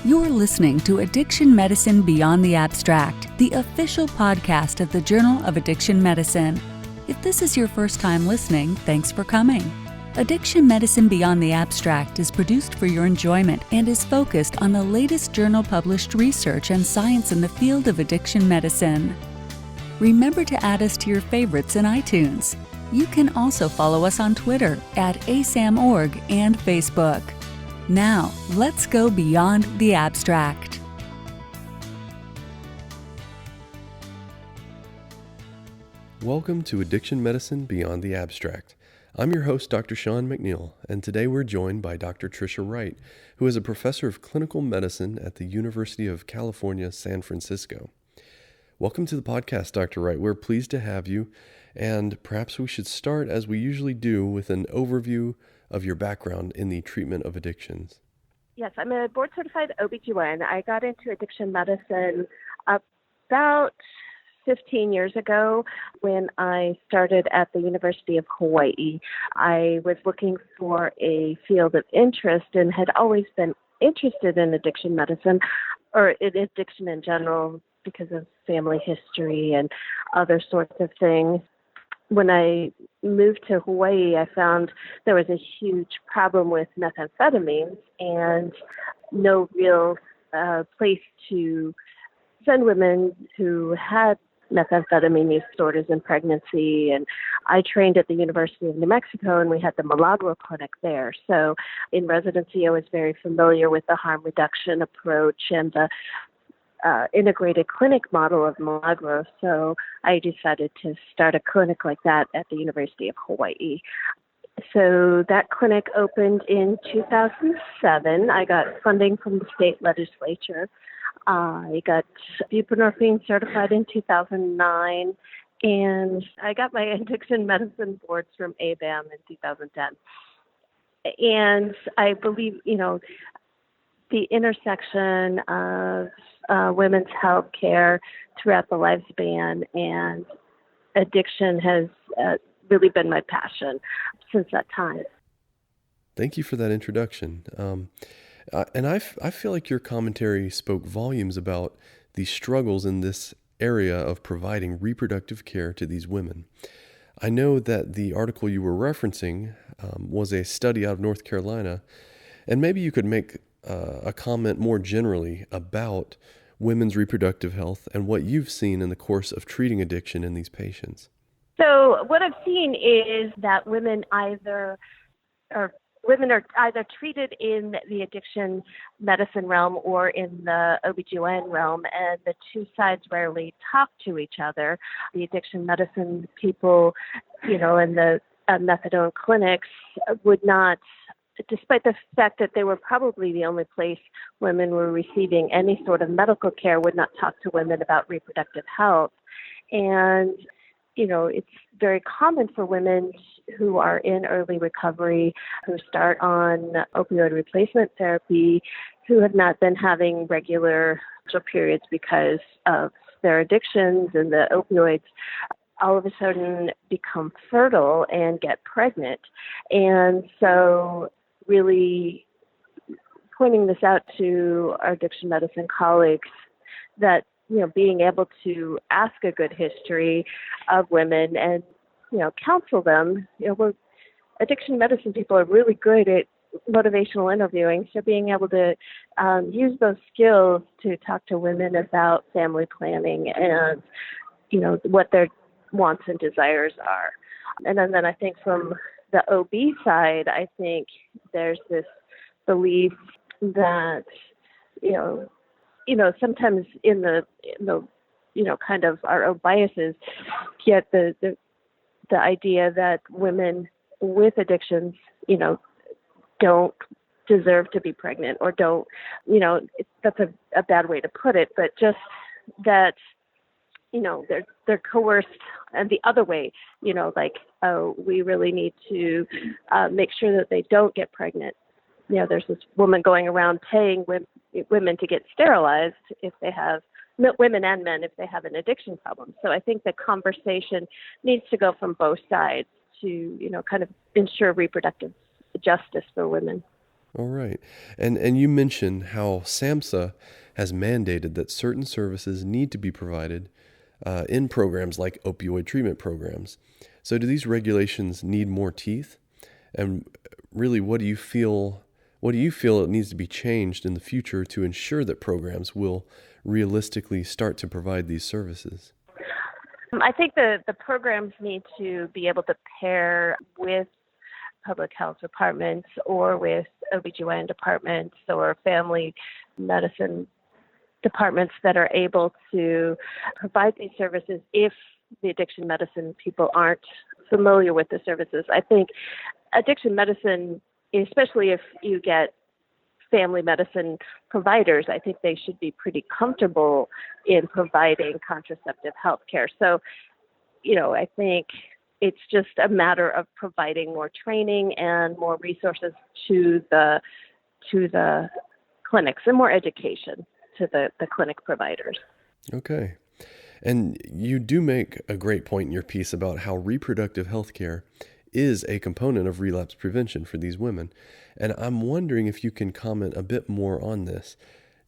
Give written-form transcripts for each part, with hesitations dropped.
You're listening to Addiction Medicine Beyond the Abstract, the official podcast of the Journal of Addiction Medicine. If this is your first time listening, thanks for coming. Addiction Medicine Beyond the Abstract is produced for your enjoyment and is focused on the latest journal-published research and science in the field of addiction medicine. Remember to add us to your favorites in iTunes. You can also follow us on Twitter at ASAM.org and Facebook. Now, let's go beyond the abstract. Welcome to Addiction Medicine Beyond the Abstract. I'm your host, Dr. Sean McNeil, and today we're joined by Dr. Tricia Wright, who is a professor of clinical medicine at the University of California, San Francisco. Welcome to the podcast, Dr. Wright. We're pleased to have you, and perhaps we should start, as we usually do, with an overview of your background in the treatment of addictions. Yes, I'm a board-certified OBGYN. I got into addiction medicine about 15 years ago when I started at the University of Hawaii. I was looking for a field of interest and had always been interested in addiction medicine, or in addiction in general, because of family history and other sorts of things. When I moved to Hawaii, I found there was a huge problem with methamphetamines and no real place to send women who had methamphetamine use disorders in pregnancy. And I trained at the University of New Mexico, and we had the Milagro Clinic there. So in residency, I was very familiar with the harm reduction approach and the integrated clinic model of Milagro. So I decided to start a clinic like that at the University of Hawaii. So that clinic opened in 2007. I got funding from the state legislature. I got buprenorphine certified in 2009, and I got my addiction medicine boards from ABAM in 2010. And I believe, the intersection of women's health care throughout the lifespan and addiction has really been my passion since that time. Thank you for that introduction. And I feel like your commentary spoke volumes about the struggles in this area of providing reproductive care to these women. I know that the article you were referencing was a study out of North Carolina, and maybe you could make a comment more generally about women's reproductive health and what you've seen in the course of treating addiction in these patients. So what I've seen is that women are either treated in the addiction medicine realm or in the OBGYN realm, and the two sides rarely talk to each other. The addiction medicine people, in the methadone clinics would not, despite the fact that they were probably the only place women were receiving any sort of medical care, would not talk to women about reproductive health. And, it's very common for women who are in early recovery, who start on opioid replacement therapy, who have not been having regular menstrual periods because of their addictions and the opioids, all of a sudden become fertile and get pregnant. And so really pointing this out to our addiction medicine colleagues that, being able to ask a good history of women and, counsel them, addiction medicine people are really good at motivational interviewing. So being able to use those skills to talk to women about family planning and, what their wants and desires are. And then I think from the OB side, I think there's this belief that, sometimes in the kind of our own biases get the idea that women with addictions, don't deserve to be pregnant or don't, that's a bad way to put it, but just that, they're coerced and the other way, we really need to make sure that they don't get pregnant. There's this woman going around paying women to get sterilized if they have, women and men, if they have an addiction problem. So I think the conversation needs to go from both sides to, kind of ensure reproductive justice for women. All right. And you mentioned how SAMHSA has mandated that certain services need to be provided in programs like opioid treatment programs. So do these regulations need more teeth? And really, what do you feel it needs to be changed in the future to ensure that programs will realistically start to provide these services? I think the programs need to be able to pair with public health departments or with OBGYN departments or family medicine departments that are able to provide these services if the addiction medicine people aren't familiar with the services. I think addiction medicine, especially if you get family medicine providers, I think they should be pretty comfortable in providing contraceptive health care. So, I think it's just a matter of providing more training and more resources to the clinics and more education to the clinic providers. Okay. And you do make a great point in your piece about how reproductive health care is a component of relapse prevention for these women. And I'm wondering if you can comment a bit more on this.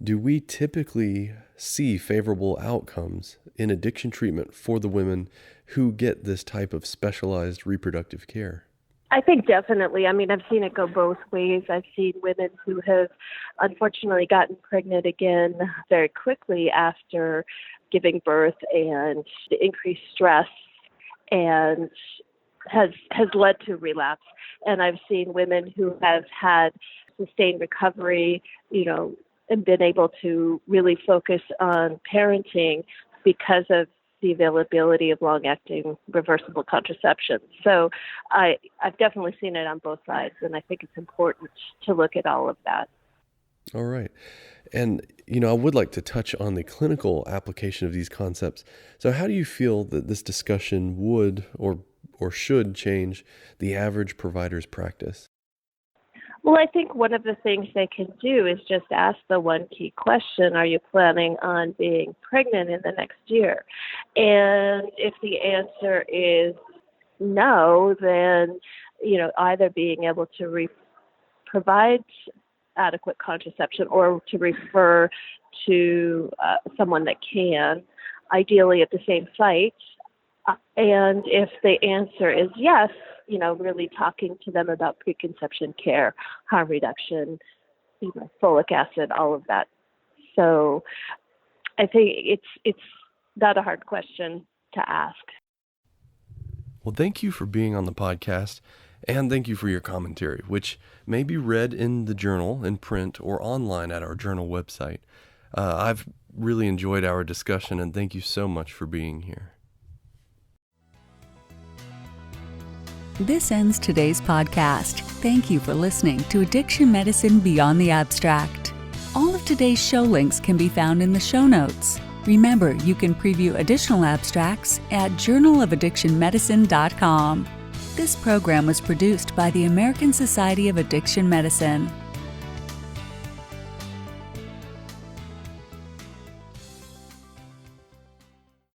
Do we typically see favorable outcomes in addiction treatment for the women who get this type of specialized reproductive care? I think definitely. I've seen it go both ways. I've seen women who have unfortunately gotten pregnant again very quickly after giving birth, and the increased stress and has led to relapse. And I've seen women who have had sustained recovery, and been able to really focus on parenting because of the availability of long-acting reversible contraception. So I've definitely seen it on both sides, and I think it's important to look at all of that. All right. And, I would like to touch on the clinical application of these concepts. So how do you feel that this discussion would or should change the average provider's practice? Well, I think one of the things they can do is just ask the one key question: are you planning on being pregnant in the next year? And if the answer is no, then, either being able to provide adequate contraception or to refer to someone that can, ideally at the same site. And if the answer is yes, really talking to them about preconception care, harm reduction, folic acid, all of that. So I think it's not a hard question to ask. Well, thank you for being on the podcast, and thank you for your commentary, which may be read in the journal in print or online at our journal website. I've really enjoyed our discussion, and thank you so much for being here. This ends today's podcast. Thank you for listening to Addiction Medicine Beyond the Abstract. All of today's show links can be found in the show notes. Remember, you can preview additional abstracts at journalofaddictionmedicine.com. This program was produced by the American Society of Addiction Medicine.